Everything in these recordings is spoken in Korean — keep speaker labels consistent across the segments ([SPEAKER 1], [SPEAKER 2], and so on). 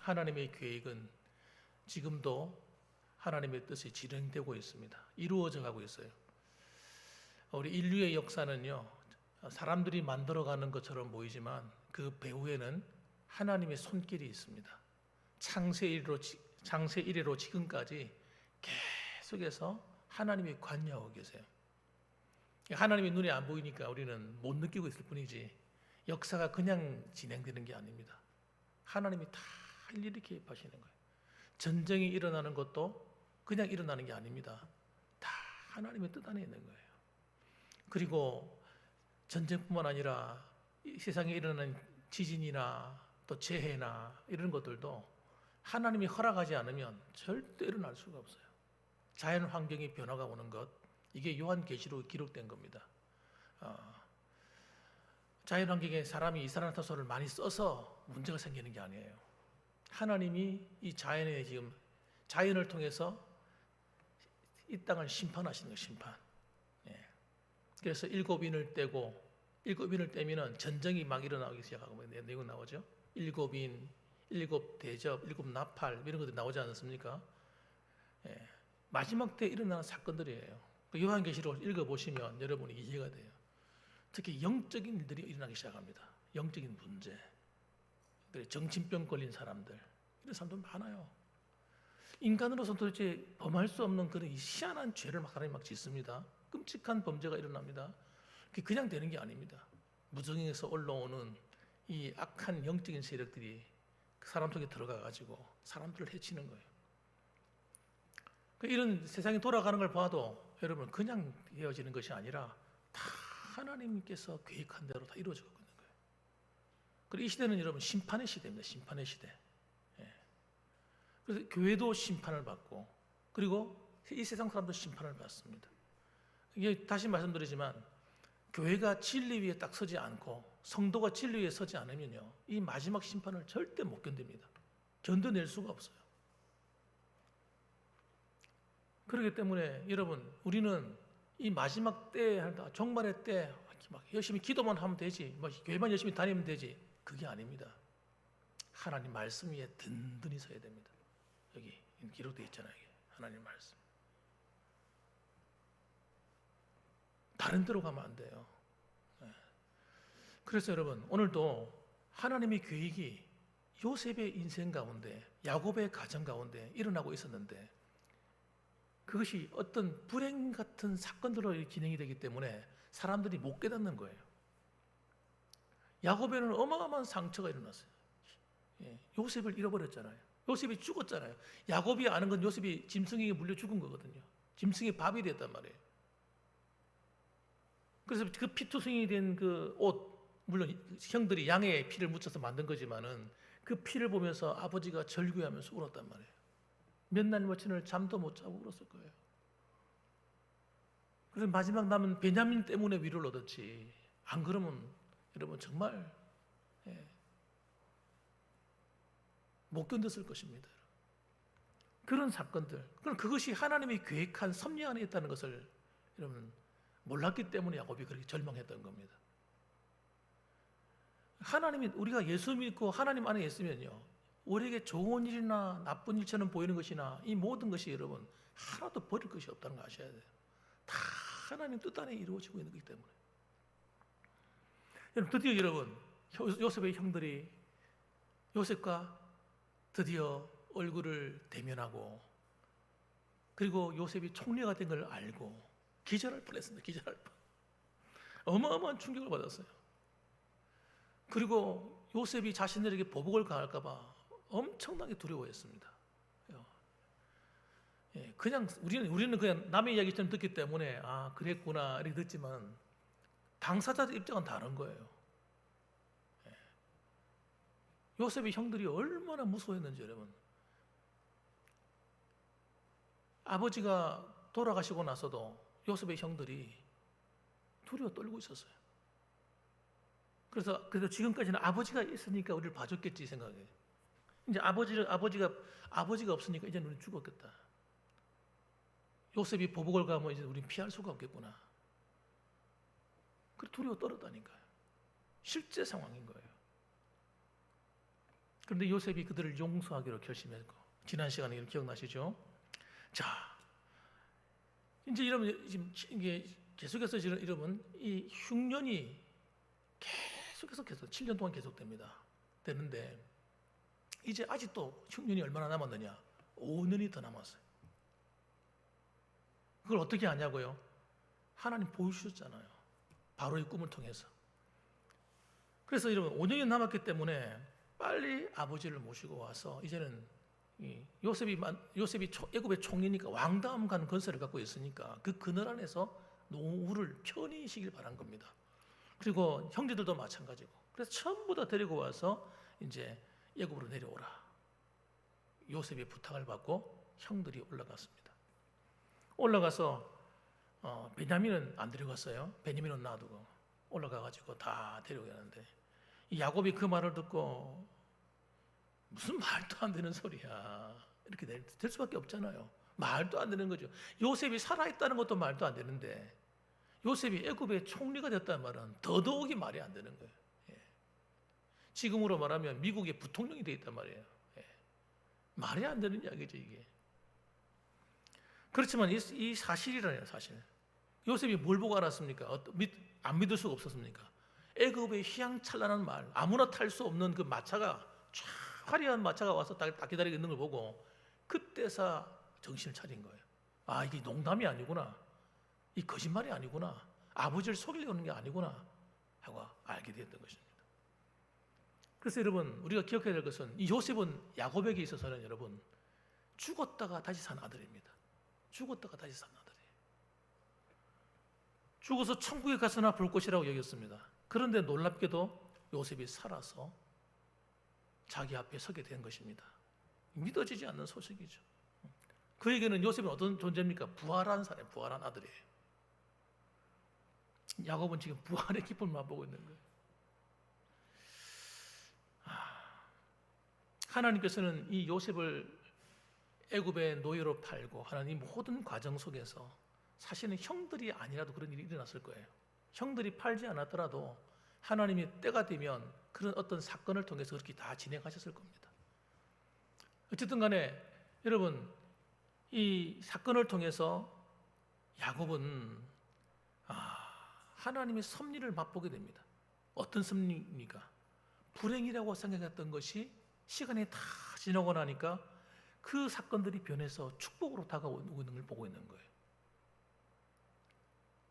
[SPEAKER 1] 하나님의 계획은 지금도 하나님의 뜻이 진행되고 있습니다. 이루어져 가고 있어요. 우리 인류의 역사는요, 사람들이 만들어가는 것처럼 보이지만 그 배후에는 하나님의 손길이 있습니다. 창세 이래로 지금까지 계속해서 하나님이 관여하고 계세요. 하나님의 눈에 안 보이니까 우리는 못 느끼고 있을 뿐이지 역사가 그냥 진행되는 게 아닙니다. 하나님이 다 일일이 개입하시는 거예요. 전쟁이 일어나는 것도 그냥 일어나는 게 아닙니다. 다 하나님의 뜻 안에 있는 거예요. 그리고 전쟁뿐만 아니라 이 세상에 일어나는 지진이나 또 재해나 이런 것들도 하나님이 허락하지 않으면 절대 일어날 수가 없어요. 자연 환경의 변화가 오는 것, 이게 요한계시록에 기록된 겁니다. 자연 환경에 사람이 이산화탄소를 많이 써서 문제가 생기는 게 아니에요. 하나님이 이 자연에 지금 자연을 통해서 이 땅을 심판하시는 거예요. 심판. 그래서 7인을 떼고 7인을 떼면은 전쟁이 막 일어나기 시작하고 내용 나오죠. 7인, 7대접, 7나팔 이런 것들이 나오지 않습니까? 마지막 때 일어나는 사건들이에요. 요한계시록을 읽어보시면 여러분이 이해가 돼요. 특히 영적인 일들이 일어나기 시작합니다. 영적인 문제, 정신병 걸린 사람들, 이런 사람들 많아요. 인간으로서 도대체 범할 수 없는 그런 희한한 죄를 하나님 막 짓습니다. 끔찍한 범죄가 일어납니다. 그게 그냥 되는 게 아닙니다. 무정에서 올라오는 이 악한 영적인 세력들이 그 사람 속에 들어가가지고 사람들을 해치는 거예요. 이런 세상이 돌아가는 걸 봐도 여러분 그냥 되어지는 것이 아니라 다 하나님께서 계획한 대로 다 이루어지고 있는 거예요. 그리고 이 시대는 여러분 심판의 시대입니다. 심판의 시대. 그래서 교회도 심판을 받고 그리고 이 세상 사람도 심판을 받습니다. 이게 다시 말씀드리지만 교회가 진리 위에 딱 서지 않고 성도가 진리 위에 서지 않으면요, 이 마지막 심판을 절대 못 견딥니다. 견뎌낼 수가 없어요. 그렇기 때문에 여러분, 우리는 이 마지막 때, 종말의 때 막 열심히 기도만 하면 되지, 교회만 열심히 다니면 되지, 그게 아닙니다. 하나님 말씀 위에 든든히 서야 됩니다. 여기 기록되어 있잖아요. 하나님 말씀. 다른 데로 가면 안 돼요. 그래서 여러분, 오늘도 하나님의 계획이 요셉의 인생 가운데, 야곱의 가정 가운데 일어나고 있었는데 그것이 어떤 불행 같은 사건들로 진행이 되기 때문에 사람들이 못 깨닫는 거예요. 야곱에는 어마어마한 상처가 일어났어요. 요셉을 잃어버렸잖아요. 요셉이 죽었잖아요. 야곱이 아는 건 요셉이 짐승에게 물려 죽은 거거든요. 짐승의 밥이 됐단 말이에요. 그래서 그 피투성이 된 그 옷, 물론 형들이 양의 피를 묻혀서 만든 거지만은 그 피를 보면서 아버지가 절규하면서 울었단 말이에요. 몇 날 며칠을 잠도 못 자고 울었을 거예요. 그래서 마지막 남은 베냐민 때문에 위로를 얻었지, 안 그러면 여러분 정말 못 견뎠을 것입니다. 그런 사건들, 그럼 그것이 하나님이 계획한 섭리 안에 있다는 것을 여러분 몰랐기 때문에 야곱이 그렇게 절망했던 겁니다. 하나님이, 우리가 예수 믿고 하나님 안에 있으면요, 우리에게 좋은 일이나 나쁜 일처럼 보이는 것이나 이 모든 것이 여러분 하나도 버릴 것이 없다는 거 아셔야 돼요. 다 하나님 뜻 안에 이루어지고 있는 것이기 때문에. 여러분, 드디어 여러분 요셉의 형들이 요셉과 드디어 얼굴을 대면하고, 그리고 요셉이 총리가 된 걸 알고 기절할 뻔했습니다. 기절할 뻔. 어마어마한 충격을 받았어요. 그리고 요셉이 자신들에게 보복을 가할까 봐 엄청나게 두려워했습니다. 그냥 우리는 그냥 남의 이야기처럼 듣기 때문에 아 그랬구나 이렇게 듣지만 당사자들 입장은 다른 거예요. 요셉의 형들이 얼마나 무서워했는지 여러분. 아버지가 돌아가시고 나서도 요셉의 형들이 두려워 떨고 있었어요. 그래서 지금까지는 아버지가 있으니까 우리를 봐줬겠지 생각해요. 이제 아버지가 없으니까 이제 우리는 죽었겠다. 요셉이 보복을 가면 이제 우리는 피할 수가 없겠구나. 그래 두려워 떨었다니까요. 실제 상황인 거예요. 그런데 요셉이 그들을 용서하기로 결심했고, 지난 시간에 기억나시죠? 자, 이제 여러분 지금 이게 계속해서 지금 여러분 이 흉년이 계속해서 7년 동안 계속됩니다. 되는데 이제 아직도 흉년이 얼마나 남았느냐? 5년이 더 남았어요. 그걸 어떻게 아냐고요? 하나님 보여주셨잖아요. 바로의 꿈을 통해서. 그래서 여러분 5년이 남았기 때문에 빨리 아버지를 모시고 와서 이제는 요셉이 애굽의 총리니까 왕다음 간 건설을 갖고 있으니까 그 그늘 안에서 노후를 편히 쉬길 바란 겁니다. 그리고 형제들도 마찬가지고. 그래서 전부 다 데리고 와서 이제 애굽으로 내려오라. 요셉의 부탁을 받고 형들이 올라갔습니다. 올라가서 베냐민은 안 데려갔어요. 베냐민은 놔두고 올라가가지고 다 데려가는데 이 야곱이 그 말을 듣고 무슨 말도 안 되는 소리야. 이렇게 될 수밖에 없잖아요. 말도 안 되는 거죠. 요셉이 살아있다는 것도 말도 안 되는데 요셉이 애굽의 총리가 됐다는 말은 더더욱이 말이 안 되는 거예요. 예. 지금으로 말하면 미국의 부통령이 돼 있단 말이에요. 예. 말이 안 되는 이야기죠 이게. 그렇지만 이 사실이라네요. 사실. 요셉이 뭘 보고 알았습니까? 안 믿을 수가 없었습니까? 애굽의 휘황찬란한 말, 아무나 탈 수 없는 그 마차가 쫙 화려한 마차가 와서 딱 기다리고 있는 걸 보고 그때서 정신을 차린 거예요. 아, 이게 농담이 아니구나. 이 거짓말이 아니구나. 아버지를 속이려는 게 아니구나 하고 알게 되었던 것입니다. 그래서 여러분 우리가 기억해야 될 것은 이 요셉은 야곱에게 있어서는 여러분 죽었다가 다시 산 아들입니다. 죽었다가 다시 산 아들이에요. 죽어서 천국에 가서나 볼 것이라고 여겼습니다. 그런데 놀랍게도 요셉이 살아서 자기 앞에 서게 된 것입니다. 믿어지지 않는 소식이죠. 그에게는 요셉은 어떤 존재입니까? 부활한 사람, 부활한 아들이에요. 야곱은 지금 부활의 기쁨을 맛보고 있는 거예요. 하나님께서는 이 요셉을 애굽의 노예로 팔고 하는 이 모든 과정 속에서 사실은 형들이 아니라도 그런 일이 일어났을 거예요. 형들이 팔지 않았더라도 하나님이 때가 되면 그런 어떤 사건을 통해서 그렇게 다 진행하셨을 겁니다. 어쨌든 간에 여러분 이 사건을 통해서 야곱은 하나님의 섭리를 맛보게 됩니다. 어떤 섭리입니까? 불행이라고 생각했던 것이 시간이 다 지나고 나니까 그 사건들이 변해서 축복으로 다가오고 있는 걸 보고 있는 거예요.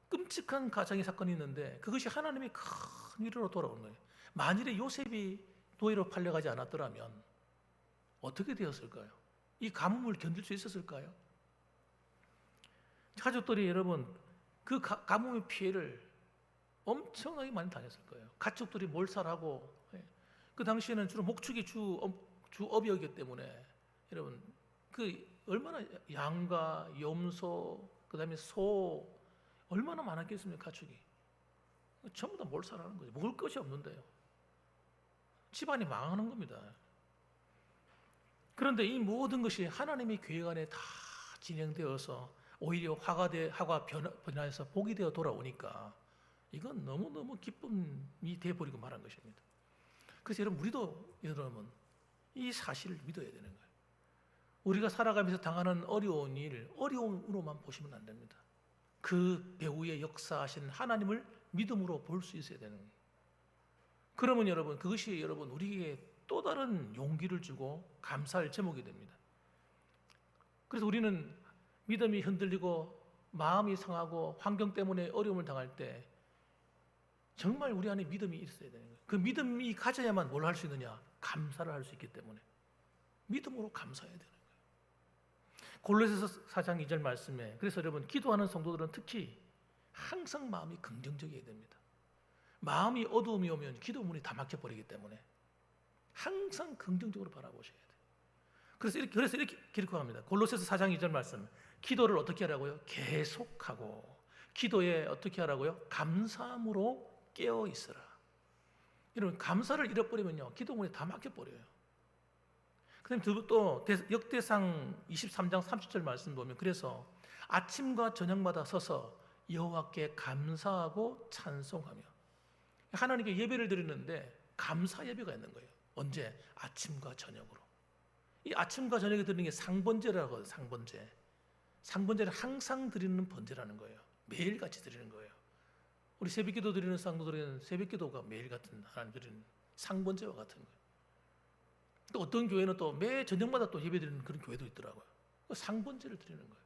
[SPEAKER 1] 끔찍한 가정의 사건이 있는데 그것이 하나님의 큰 위로로 돌아오는 거예요. 만일에 요셉이 노예로 팔려가지 않았더라면 어떻게 되었을까요? 이 가뭄을 견딜 수 있었을까요? 가족들이 여러분 그 가뭄의 피해를 엄청나게 많이 당했을 거예요. 가축들이 몰살하고 그 당시에는 주로 목축이 주업이었기 때문에 여러분 그 얼마나 양과 염소 그다음에 소 얼마나 많았겠습니까? 가축이 전부 다 몰살하는 거죠. 먹을 것이 없는데요. 집안이 망하는 겁니다. 그런데 이 모든 것이 하나님의 계획 안에 다 진행되어서 오히려 화가 변화해서 복이 되어 돌아오니까 이건 너무너무 기쁨이 되어버리고 말한 것입니다. 그래서 우리도 여러분 이 사실을 믿어야 되는 거예요. 우리가 살아가면서 당하는 어려운 일, 어려움으로만 보시면 안 됩니다. 그 배후에 역사하신 하나님을 믿음으로 볼 수 있어야 되는 거예요. 그러면 여러분 그것이 여러분 우리에게 또 다른 용기를 주고 감사할 제목이 됩니다. 그래서 우리는 믿음이 흔들리고 마음이 상하고 환경 때문에 어려움을 당할 때 정말 우리 안에 믿음이 있어야 되는 거예요. 그 믿음이 가져야만 뭘 할 수 있느냐? 감사를 할 수 있기 때문에 믿음으로 감사해야 되는 거예요. 골로새서 4장 2절 말씀에 그래서 여러분 기도하는 성도들은 특히 항상 마음이 긍정적이어야 됩니다. 마음이 어두움이 오면 기도 문이 다 막혀버리기 때문에 항상 긍정적으로 바라보셔야 돼요. 그래서 이렇게 기록합니다. 골로새서 4장 2절 말씀 기도를 어떻게 하라고요? 계속하고 기도에 어떻게 하라고요? 감사함으로 깨어 있으라. 여러분 감사를 잃어버리면요 기도문이 다 막혀버려요. 그다음에 또 역대상 23장 30절 말씀 보면 그래서 아침과 저녁마다 서서 여호와께 감사하고 찬송하며 하나님께 예배를 드리는데 감사 예배가 있는 거예요. 언제? 아침과 저녁으로. 이 아침과 저녁에 드리는 게 상번제라고 해요. 상번제. 상번제를 항상 드리는 번제라는 거예요. 매일같이 드리는 거예요. 우리 새벽기도 드리는 상도들은 새벽기도가 매일 같은 하나님 드리는 상번제와 같은 거예요. 또 어떤 교회는 또 매 저녁마다 또 예배드리는 그런 교회도 있더라고요. 상번제를 드리는 거예요.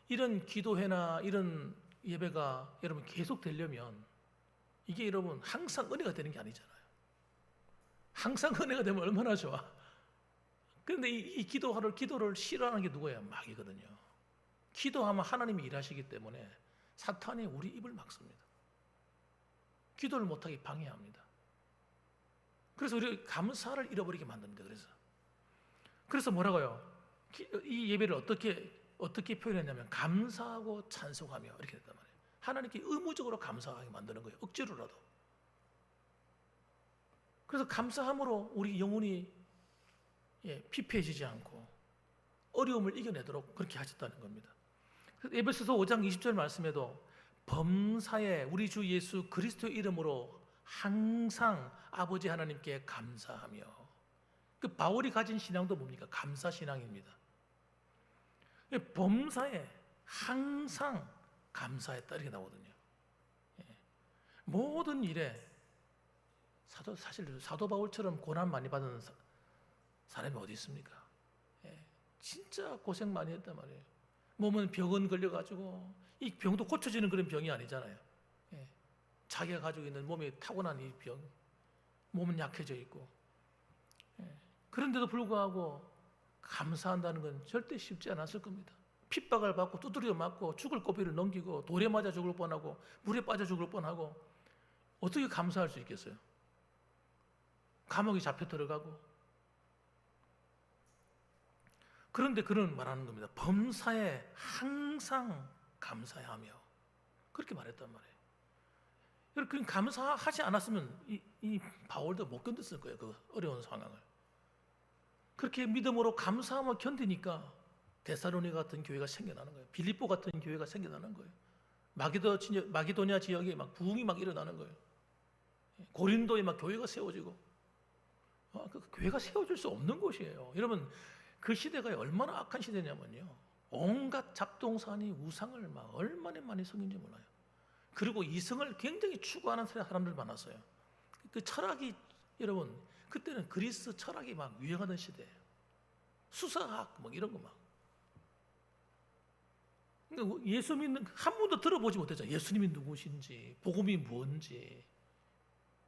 [SPEAKER 1] 이런 기도회나 이런 예배가 여러분 계속 되려면 이게 여러분 항상 은혜가 되는 게 아니잖아요. 항상 은혜가 되면 얼마나 좋아. 그런데 이 기도를 싫어하는 게 누구예요? 마귀거든요. 기도하면 하나님이 일하시기 때문에 사탄이 우리 입을 막습니다. 기도를 못하게 방해합니다. 그래서 우리 감사를 잃어버리게 만드는 거예요. 그래서 뭐라고요? 이 예배를 어떻게 표현했냐면 감사하고 찬송하며 이렇게 됐단 말이에요. 하나님께 의무적으로 감사하게 만드는 거예요. 억지로라도. 그래서 감사함으로 우리 영혼이 피폐해지지 않고 어려움을 이겨내도록 그렇게 하셨다는 겁니다. 에베소서 5장 20절 말씀에도 범사에 우리 주 예수 그리스도의 이름으로 항상 아버지 하나님께 감사하며, 그 바울이 가진 신앙도 뭡니까? 감사 신앙입니다. 범사에 항상 감사했다 이렇게 나오거든요. 모든 일에 사실 사도 바울처럼 고난 많이 받은 사람이 어디 있습니까? 진짜 고생 많이 했단 말이에요. 몸은 병은 걸려가지고 이 병도 고쳐지는 그런 병이 아니잖아요. 자기가 가지고 있는 몸에 타고난 이 병, 몸은 약해져 있고, 그런데도 불구하고 감사한다는 건 절대 쉽지 않았을 겁니다. 핍박을 받고 두드려 맞고 죽을 고비를 넘기고 돌에 맞아 죽을 뻔하고 물에 빠져 죽을 뻔하고 어떻게 감사할 수 있겠어요? 감옥에 잡혀 들어가고. 그런데 그는 말하는 겁니다. 범사에 항상 감사하며 그렇게 말했단 말이에요. 그렇게 감사하지 않았으면 이 바울도 못 견뎠을 거예요. 그 어려운 상황을. 그렇게 믿음으로 감사하며 견디니까 데살로니가 같은 교회가 생겨나는 거예요. 빌립보 같은 교회가 생겨나는 거예요. 마게도냐 지역에 막 부흥이 막 일어나는 거예요. 고린도에 막 교회가 세워지고, 그 교회가 세워질 수 없는 곳이에요. 여러분, 그 시대가 얼마나 악한 시대냐면요, 온갖 잡동사니 우상을 막 얼마나 많이 섬긴지 몰라요. 그리고 이성을 굉장히 추구하는 사람들 많았어요. 그 철학이, 여러분, 그때는 그리스 철학이 막 유행하던 시대예요. 수사학 막 이런 거 막. 그러니까 예수 믿는 한 번도 들어보지 못했잖아요. 예수님이 누구신지, 복음이 뭔지,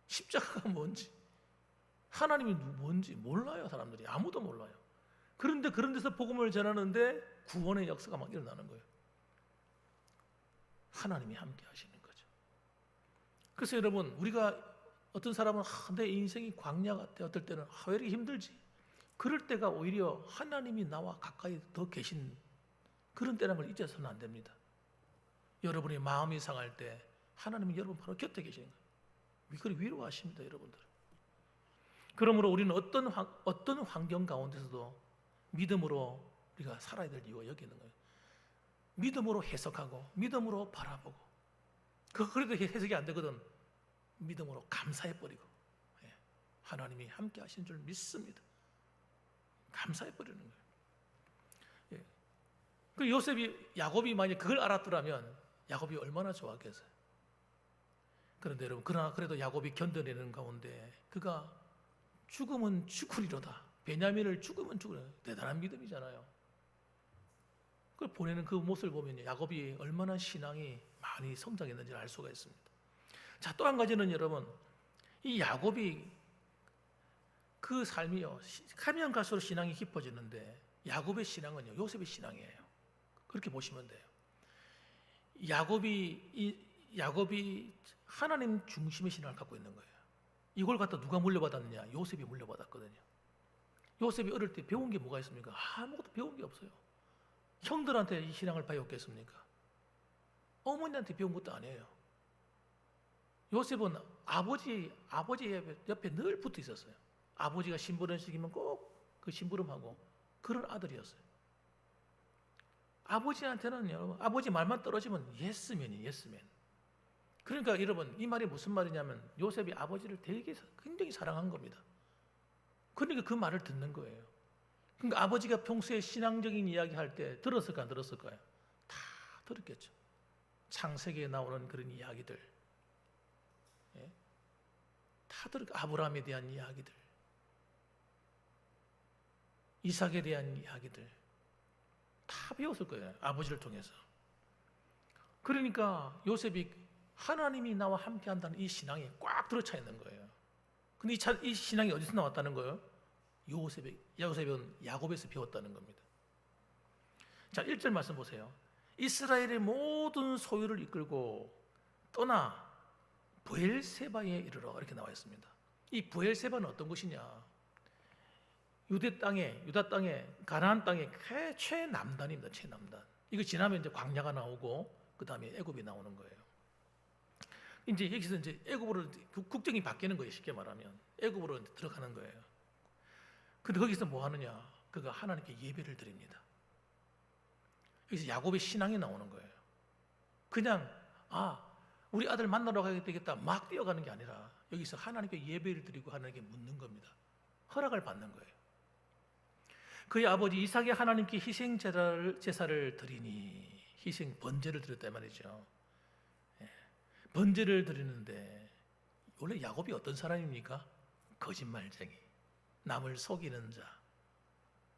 [SPEAKER 1] 십자가가 뭔지, 하나님이 뭔지 몰라요. 사람들이 아무도 몰라요. 그런데 그런 데서 복음을 전하는데 구원의 역사가 막 일어나는 거예요. 하나님이 함께 하시는 거죠. 그래서 여러분, 우리가 어떤 사람은 내 인생이 광야 같아, 어떨 때는 왜 이렇게 힘들지? 그럴 때가 오히려 하나님이 나와 가까이 더 계신 그런 때라는 걸 잊어서는 안 됩니다. 여러분이 마음이 상할 때 하나님이 여러분 바로 곁에 계시는 거예요. 그걸 위로하십니다, 여러분들. 그러므로 우리는 어떤 환경 가운데서도 믿음으로 우리가 살아야 될 이유가 여기 있는 거예요. 믿음으로 해석하고 믿음으로 바라보고, 그래도 해석이 안 되거든. 믿음으로 감사해버리고, 하나님이 함께 하신 줄 믿습니다. 감사해버리는 거예요. 그 야곱이 만약 그걸 알았더라면 야곱이 얼마나 좋았겠어요. 그런데 여러분, 그러나 그래도 야곱이 견뎌내는 가운데 그가 죽으면 죽으리로다, 베냐민을 죽으면 죽으리로다, 대단한 믿음이잖아요. 그걸 보내는 그 모습을 보면 야곱이 얼마나 신앙이 많이 성장했는지 알 수가 있습니다. 자, 또 한 가지는 여러분, 이 야곱이 그 삶이요, 가면 갈수록 신앙이 깊어지는데 야곱의 신앙은요, 요셉의 신앙이에요. 그렇게 보시면 돼요. 야곱이 하나님 중심의 신앙을 갖고 있는 거예요. 이걸 갖다 누가 물려받았느냐? 요셉이 물려받았거든요. 요셉이 어릴 때 배운 게 뭐가 있습니까? 아무것도 배운 게 없어요. 형들한테 이 신앙을 배웠겠습니까? 어머니한테 배운 것도 아니에요. 요셉은 아버지 옆에 늘 붙어 있었어요. 아버지가 심부름 시키면 꼭 그 심부름하고 그런 아들이었어요. 아버지한테는 여러분, 아버지 말만 떨어지면 예스맨이에요, 예스맨. 그러니까 여러분, 이 말이 무슨 말이냐면 요셉이 아버지를 되게 굉장히 사랑한 겁니다. 그러니까 그 말을 듣는 거예요. 그러니까 아버지가 평소에 신앙적인 이야기 할 때 들었을까 안 들었을까요? 다 들었겠죠. 창세기에 나오는 그런 이야기들, 예? 다 아브라함에 대한 이야기들, 이삭에 대한 이야기들 다 배웠을 거예요. 아버지를 통해서. 그러니까 요셉이 하나님이 나와 함께 한다는 이 신앙이 꽉 들어차 있는 거예요. 근데 이 신앙이 어디서 나왔다는 거예요? 요셉은 야곱에서 배웠다는 겁니다. 자, 1절 말씀 보세요. 이스라엘의 모든 소유를 이끌고 떠나 브엘세바에 이르러, 이렇게 나와 있습니다. 이 브엘세바는 어떤 곳이냐? 유다 땅에 가나안 땅의 최남단입니다. 최남단. 이거 지나면 이제 광야가 나오고 그 다음에 애굽이 나오는 거예요. 이제 여기서 이제 애굽으로 국정이 바뀌는 거예요. 쉽게 말하면 애굽으로 들어가는 거예요. 근데 거기서 뭐 하느냐? 그가 하나님께 예배를 드립니다. 여기서 야곱의 신앙이 나오는 거예요. 그냥 우리 아들 만나러 가야 되겠다 막 뛰어가는 게 아니라 여기서 하나님께 예배를 드리고 하나님께 묻는 겁니다. 허락을 받는 거예요. 그의 아버지 이삭이 하나님께 희생 제사를 드리니, 희생 번제를 드렸단 말이죠. 번제를 드리는데 원래 야곱이 어떤 사람입니까? 거짓말쟁이, 남을 속이는 자,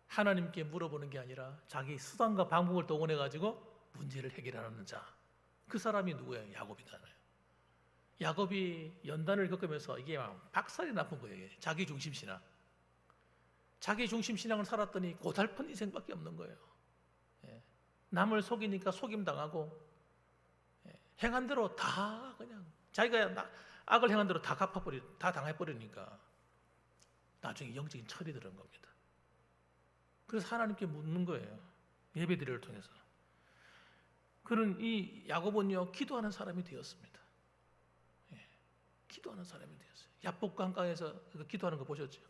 [SPEAKER 1] 하나님께 물어보는 게 아니라 자기 수단과 방법을 동원해 가지고 문제를 해결하는 자, 그 사람이 누구예요? 야곱이잖아요. 야곱이 연단을 겪으면서 이게 막 박살이 나쁜 거예요. 자기 중심 신앙. 자기 중심 신앙을 살았더니 고달픈 인생밖에 없는 거예요. 남을 속이니까 속임당하고, 행한 대로 다 그냥 자기가 악을 행한 대로 다 다 당해버리니까 나중에 영적인 철이 들은 겁니다. 그래서 하나님께 묻는 거예요. 예배드리를 통해서. 그는 이 야곱은요, 기도하는 사람이 되었습니다. 기도하는 사람이 되었어요. 야복 강가에서 기도하는 거 보셨죠?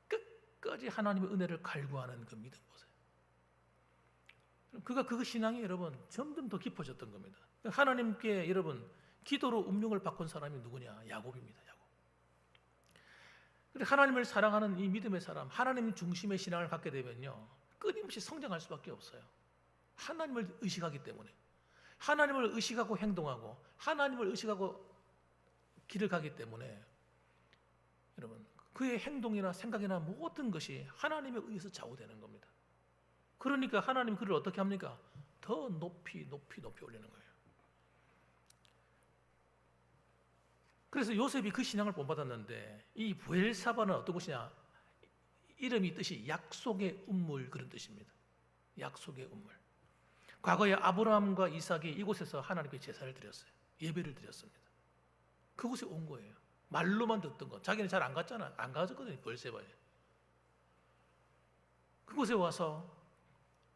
[SPEAKER 1] 끝까지 하나님의 은혜를 갈구하는 그 믿음 보세요. 그가 그 신앙이 여러분 점점 더 깊어졌던 겁니다. 하나님께 여러분 기도로 음용을 바꾼 사람이 누구냐? 야곱입니다. 야곱. 하나님을 사랑하는 이 믿음의 사람, 하나님 중심의 신앙을 갖게 되면요, 끊임없이 성장할 수밖에 없어요. 하나님을 의식하기 때문에. 하나님을 의식하고 행동하고 하나님을 의식하고 길을 가기 때문에 여러분 그의 행동이나 생각이나 모든 것이 하나님에 의해서 좌우되는 겁니다. 그러니까 하나님 그를 어떻게 합니까? 더 높이 올리는 거예요. 그래서 요셉이 그 신앙을 본받았는데 이 브엘사바는 어떤 곳이냐? 이름이 뜻이 약속의 운물, 그런 뜻입니다. 약속의 운물. 과거에 아브라함과 이삭이 이곳에서 하나님께 제사를 드렸어요. 예배를 드렸습니다. 그곳에 온 거예요. 말로만 듣던 거. 자기는 잘 안 갔잖아. 안 가졌거든요. 브엘세바에. 그곳에 와서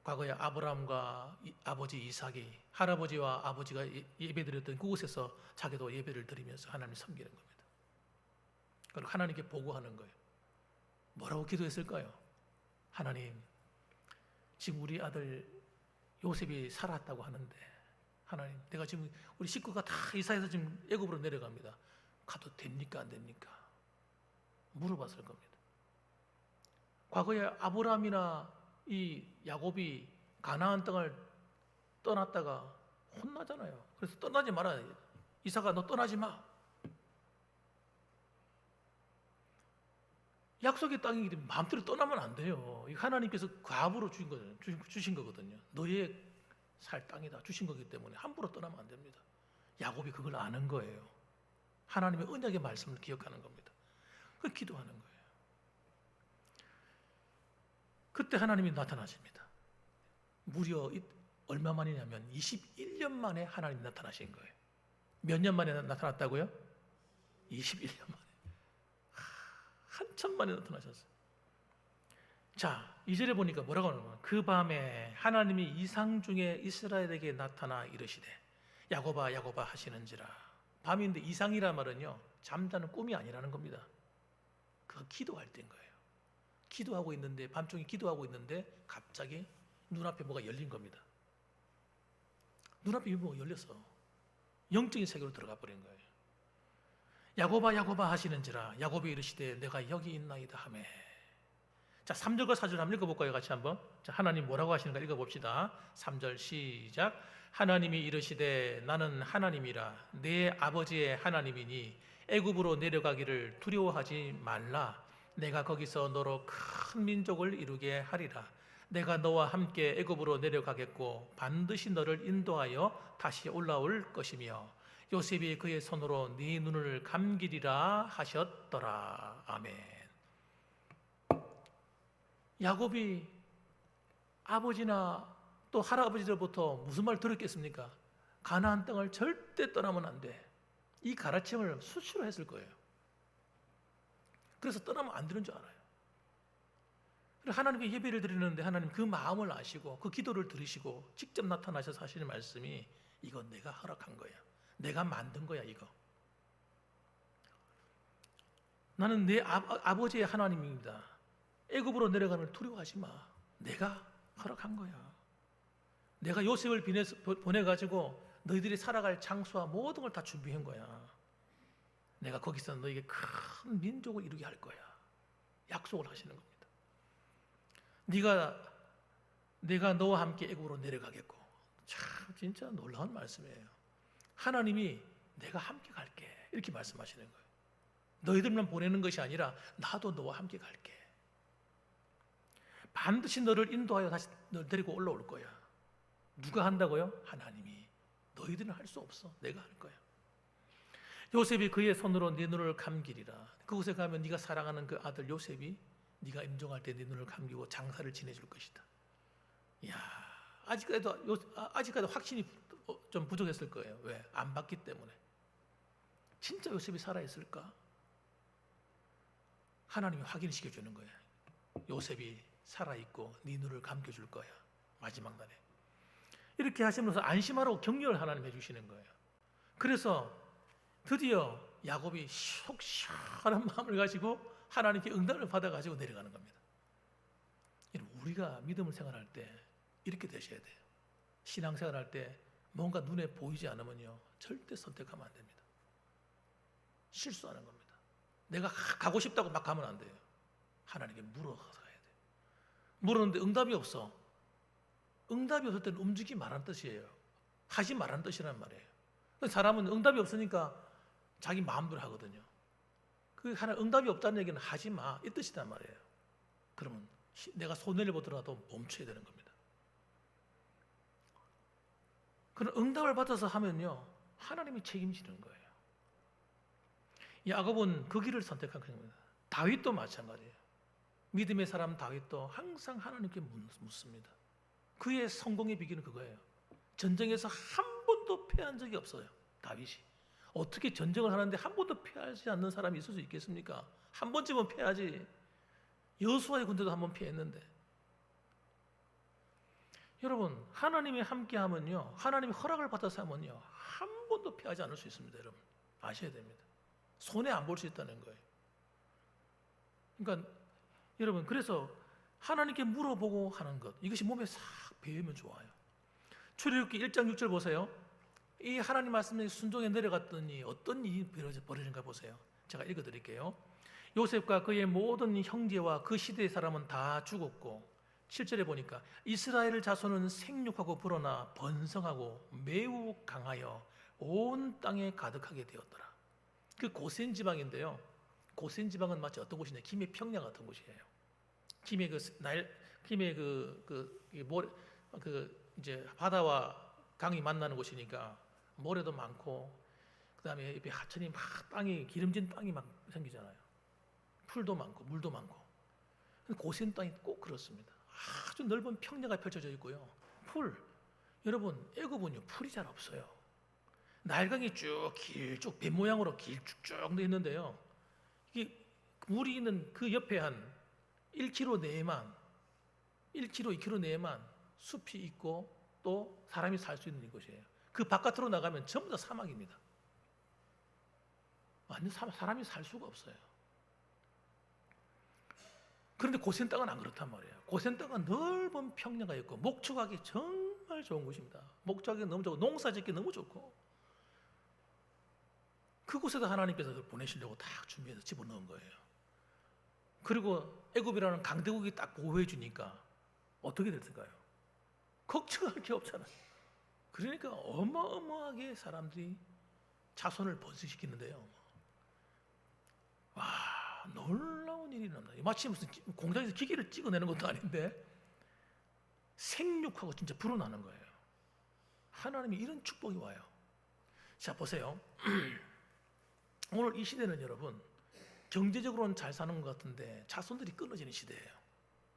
[SPEAKER 1] 과거에 아브라함과 아버지 이삭이, 할아버지와 아버지가 예배드렸던 그곳에서 자기도 예배를 드리면서 하나님을 섬기는 겁니다. 그리고 하나님께 보고하는 거예요. 뭐라고 기도했을까요? 하나님, 지금 우리 아들 요셉이 살았다고 하는데 하나님, 내가 지금 우리 식구가 다 이사해서 지금 애굽으로 내려갑니다. 가도 됩니까? 안 됩니까? 물어봤을 겁니다. 과거에 아브라함이나 이 야곱이 가나안 땅을 떠났다가 혼나잖아요. 그래서 떠나지 마라. 이삭아, 너 떠나지 마. 약속의 땅이기 때문에 마음대로 떠나면 안 돼요. 하나님께서 과부로 주신 거거든요. 너의 살 땅이다 주신 거기 때문에 함부로 떠나면 안 됩니다. 야곱이 그걸 아는 거예요. 하나님의 언약의 말씀을 기억하는 겁니다. 그 기도하는 거예요. 그때 하나님이 나타나십니다. 무려 얼마 만이냐면 21년 만에 하나님이 나타나신 거예요. 몇 년 만에 나타났다고요? 21년 만에. 한참 만에 나타나셨어요. 자, 2절에 보니까 뭐라고 하는 거예요? 그 밤에 하나님이 이상 중에 이스라엘에게 나타나 이르시되 야곱아 야곱아 하시는지라. 밤인데 이상이란 말은요, 잠자는 꿈이 아니라는 겁니다. 그거 기도할 때인 거예요. 기도하고 있는데, 밤중에 기도하고 있는데 갑자기 눈앞에 뭐가 열린 겁니다. 눈앞에 뭐가 열렸어. 영적인 세계로 들어가 버린 거예요. 야곱아 야곱아 하시는지라 야곱이 이르시되 내가 여기 있나이다 하매. 자, 3절과 4절 한번 읽어볼까요? 같이 한번. 자, 하나님 뭐라고 하시는가 읽어봅시다. 3절 시작. 하나님이 이르시되 나는 하나님이라 내 아버지의 하나님이니 애굽으로 내려가기를 두려워하지 말라. 내가 거기서 너로 큰 민족을 이루게 하리라. 내가 너와 함께 애굽으로 내려가겠고 반드시 너를 인도하여 다시 올라올 것이며 요셉이 그의 손으로 네 눈을 감기리라 하셨더라. 아멘. 야곱이 아버지나 또 할아버지들부터 무슨 말 들었겠습니까? 가나안 땅을 절대 떠나면 안 돼. 이 가르침을 수시로 했을 거예요. 그래서 떠나면 안 되는 줄 알아요. 하나님께 예배를 드리는데 하나님 그 마음을 아시고 그 기도를 들으시고 직접 나타나셔서 하시는 말씀이 이건 내가 허락한 거야. 내가 만든 거야 이거. 나는 내 아버지의 하나님입니다. 애굽으로 내려가는 걸 두려워하지 마. 내가 허락한 거야. 내가 요셉을 보내가지고 너희들이 살아갈 장소와 모든 걸 다 준비한 거야. 내가 거기서 너에게 큰 민족을 이루게 할 거야. 약속을 하시는 겁니다. 내가 너와 함께 애굽으로 내려가겠고. 참 진짜 놀라운 말씀이에요. 하나님이 내가 함께 갈게 이렇게 말씀하시는 거예요. 너희들만 보내는 것이 아니라 나도 너와 함께 갈게. 반드시 너를 인도하여 다시 너를 데리고 올라올 거야. 누가 한다고요? 하나님이. 너희들은 할 수 없어. 내가 할 거야. 요셉이 그의 손으로 네 눈을 감기리라. 그곳에 가면 네가 사랑하는 그 아들 요셉이 네가 임종할 때 네 눈을 감기고 장사를 지내줄 것이다. 이야, 아직까지도 확신이 좀 부족했을 거예요. 왜? 안 봤기 때문에. 진짜 요셉이 살아있을까? 하나님이 확인시켜 주는 거예요. 요셉이 살아있고 네 눈을 감겨줄 거야. 마지막 날에. 이렇게 하시면서 안심하라고 격려를 하나님 해주시는 거예요. 그래서 드디어 야곱이 속 시원한 마음을 가지고 하나님께 응답을 받아가지고 내려가는 겁니다. 우리가 믿음을 생활할 때 이렇게 되셔야 돼요. 신앙생활할 때 뭔가 눈에 보이지 않으면요 절대 선택하면 안 됩니다. 실수하는 겁니다. 내가 가고 싶다고 막 가면 안 돼요. 하나님께 물어가서 가야 돼요. 물었는데 응답이 없어. 응답이 없을 때는 움직이지 말라는 뜻이에요. 하지 말라는 뜻이란 말이에요. 사람은 응답이 없으니까 자기 마음대로 하거든요. 그 하나 응답이 없다는 얘기는 하지 마 이 뜻이란 말이에요. 그러면 내가 손해를 보더라도 멈춰야 되는 겁니다. 그런 응답을 받아서 하면요 하나님이 책임지는 거예요. 야곱은 그 길을 선택한 겁니다. 다윗도 마찬가지예요. 믿음의 사람 다윗도 항상 하나님께 묻습니다. 그의 성공의 비결은 그거예요. 전쟁에서 한 번도 패한 적이 없어요. 다윗이. 어떻게 전쟁을 하는데 한 번도 패하지 않는 사람이 있을 수 있겠습니까? 한 번쯤은 패하지. 여호수아의 군대도 한 번 패했는데. 여러분 하나님이 함께하면요 하나님이 허락을 받아서 하면요 한 번도 패하지 않을 수 있습니다. 여러분 아셔야 됩니다. 손해 안 볼 수 있다는 거예요. 그러니까 여러분 그래서 하나님께 물어보고 하는 것 이것이 몸에 싹 배우면 좋아요. 출애굽기 1장 6절 보세요. 이 하나님 말씀에 순종해 내려갔더니 어떤 일이 벌어진가 보세요. 제가 읽어드릴게요. 요셉과 그의 모든 형제와 그 시대의 사람은 다 죽었고 7절에 보니까 이스라엘 자손은 생육하고 불어나 번성하고 매우 강하여 온 땅에 가득하게 되었더라. 그 고센 지방인데요. 고센 지방은 마치 어떤 곳이냐? 김해 평야 같은 곳이에요. 김해 이제 바다와 강이 만나는 곳이니까 모래도 많고 그다음에 옆에 하천이 막 땅이 기름진 땅이 막 생기잖아요. 풀도 많고 물도 많고. 고센 땅이 꼭 그렇습니다. 아주 넓은 평야가 펼쳐져 있고요. 여러분 애굽은요 풀이 잘 없어요. 날강이 쭉 길쭉 배 모양으로 길쭉쭉 돼 있는데요. 이게 물이 있는 그 옆에 한 1km 내에만 1km, 2km 내에만 숲이 있고 또 사람이 살 수 있는 곳이에요. 그 바깥으로 나가면 전부 다 사막입니다. 완전 사람이 살 수가 없어요. 그런데 고센 땅은 안 그렇단 말이에요. 고센 땅은 넓은 평야가 있고 목축하기 정말 좋은 곳입니다. 목축하기 너무 좋고 농사 짓기 너무 좋고 그곳에다 하나님께서 그걸 보내시려고 다 준비해서 집어넣은 거예요. 그리고 애굽이라는 강대국이 딱 보호해 주니까 어떻게 됐을까요? 걱정할 게 없잖아요. 그러니까 어마어마하게 사람들이 자손을 번식시키는데요. 와, 놀라운 일이 일어납니다. 마치 무슨 공장에서 기계를 찍어내는 것도 아닌데 생육하고 진짜 불어나는 거예요. 하나님이 이런 축복이 와요. 자, 보세요. 오늘 이 시대는 여러분 경제적으로는 잘 사는 것 같은데 자손들이 끊어지는 시대예요.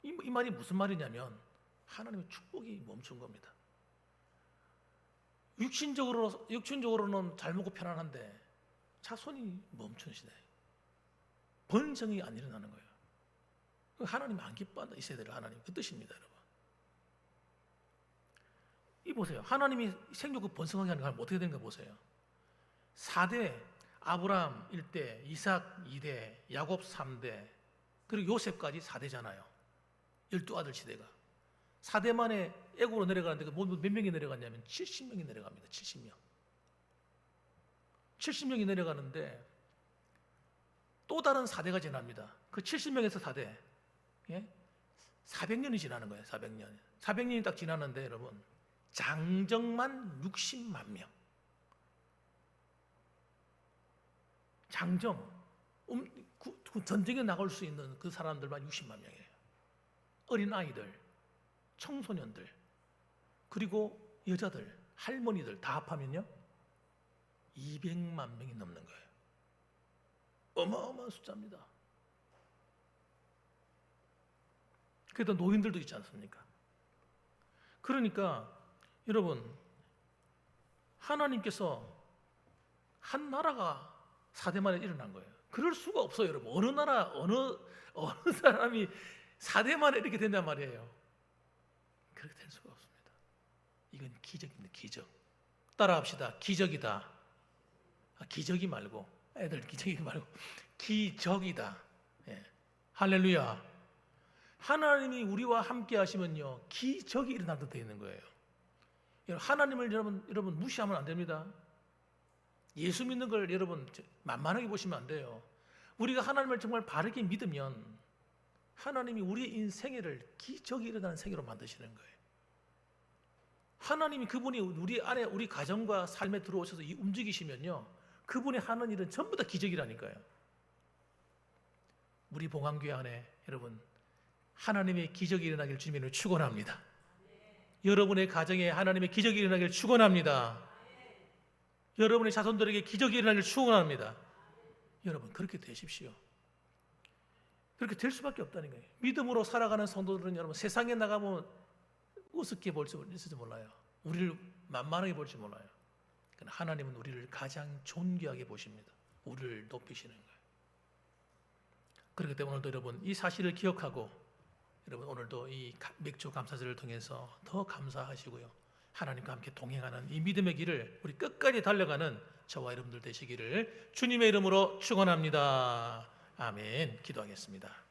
[SPEAKER 1] 이 말이 무슨 말이냐면 하나님의 축복이 멈춘 겁니다. 육신적으로는 잘 먹고 편안한데 자손이 멈춘 시대. 번성이 안 일어나는 거예요. 하나님 안 기뻐한다. 이 세대를 하나님 그 뜻입니다, 여러분. 이 보세요. 하나님이 생육을 번성하게 하는 거 어떻게 되는가 보세요. 4대 아브라함 1대, 이삭 2대, 야곱 3대, 그리고 요셉까지 4대잖아요. 12아들 시대가. 4대 만에 애굽으로 내려가는데 몇 명이 내려갔냐면 70명이 내려갑니다. 70명. 70명이 내려가는데 또 다른 4대가 지납니다. 그 70명에서 4대. 예? 400년이 지나는 거예요. 400년. 400년이 딱 지나는데 여러분 장정만 60만 명. 장정 전쟁에 나갈 수 있는 그 사람들만 60만 명이에요. 어린 아이들, 청소년들, 그리고 여자들, 할머니들 다 합하면요 200만 명이 넘는 거예요. 어마어마한 숫자입니다. 그래도 노인들도 있지 않습니까? 그러니까 여러분 하나님께서 한 나라가 4대 만에 일어난 거예요. 그럴 수가 없어요, 여러분. 어느 나라, 어느 사람이 4대 만에 이렇게 된단 말이에요. 그렇게 될 수가 없습니다. 이건 기적입니다, 기적. 따라합시다. 기적이다. 기적이 말고, 애들 기적이 말고, 기적이다. 예. 할렐루야. 하나님이 우리와 함께 하시면요, 기적이 일어날 때 되어 있는 거예요. 하나님을 여러분 무시하면 안 됩니다. 예수 믿는 걸 여러분 만만하게 보시면 안 돼요. 우리가 하나님을 정말 바르게 믿으면 하나님이 우리의 인생을 기적이 일어나는 생애로 만드시는 거예요. 하나님이 그분이 우리 안에 우리 가정과 삶에 들어오셔서 움직이시면요 그분이 하는 일은 전부 다 기적이라니까요. 우리 봉안교회 안에 여러분 하나님의 기적이 일어나길 주님을 축원합니다. 여러분의 가정에 하나님의 기적이 일어나길 축원합니다. 여러분의 자손들에게 기적이 일어나길 축원합니다. 여러분 그렇게 되십시오. 그렇게 될 수밖에 없다는 거예요. 믿음으로 살아가는 성도들은 여러분 세상에 나가면 우습게 볼지 몰라요. 우리를 만만하게 볼지 몰라요. 그러나 하나님은 우리를 가장 존귀하게 보십니다. 우리를 높이시는 거예요. 그렇기 때문에 오늘도 여러분 이 사실을 기억하고 여러분 오늘도 이 맥주 감사절을 통해서 더 감사하시고요. 하나님과 함께 동행하는 이 믿음의 길을 우리 끝까지 달려가는 저와 여러분들 되시기를 주님의 이름으로 축원합니다. 아멘. 기도하겠습니다.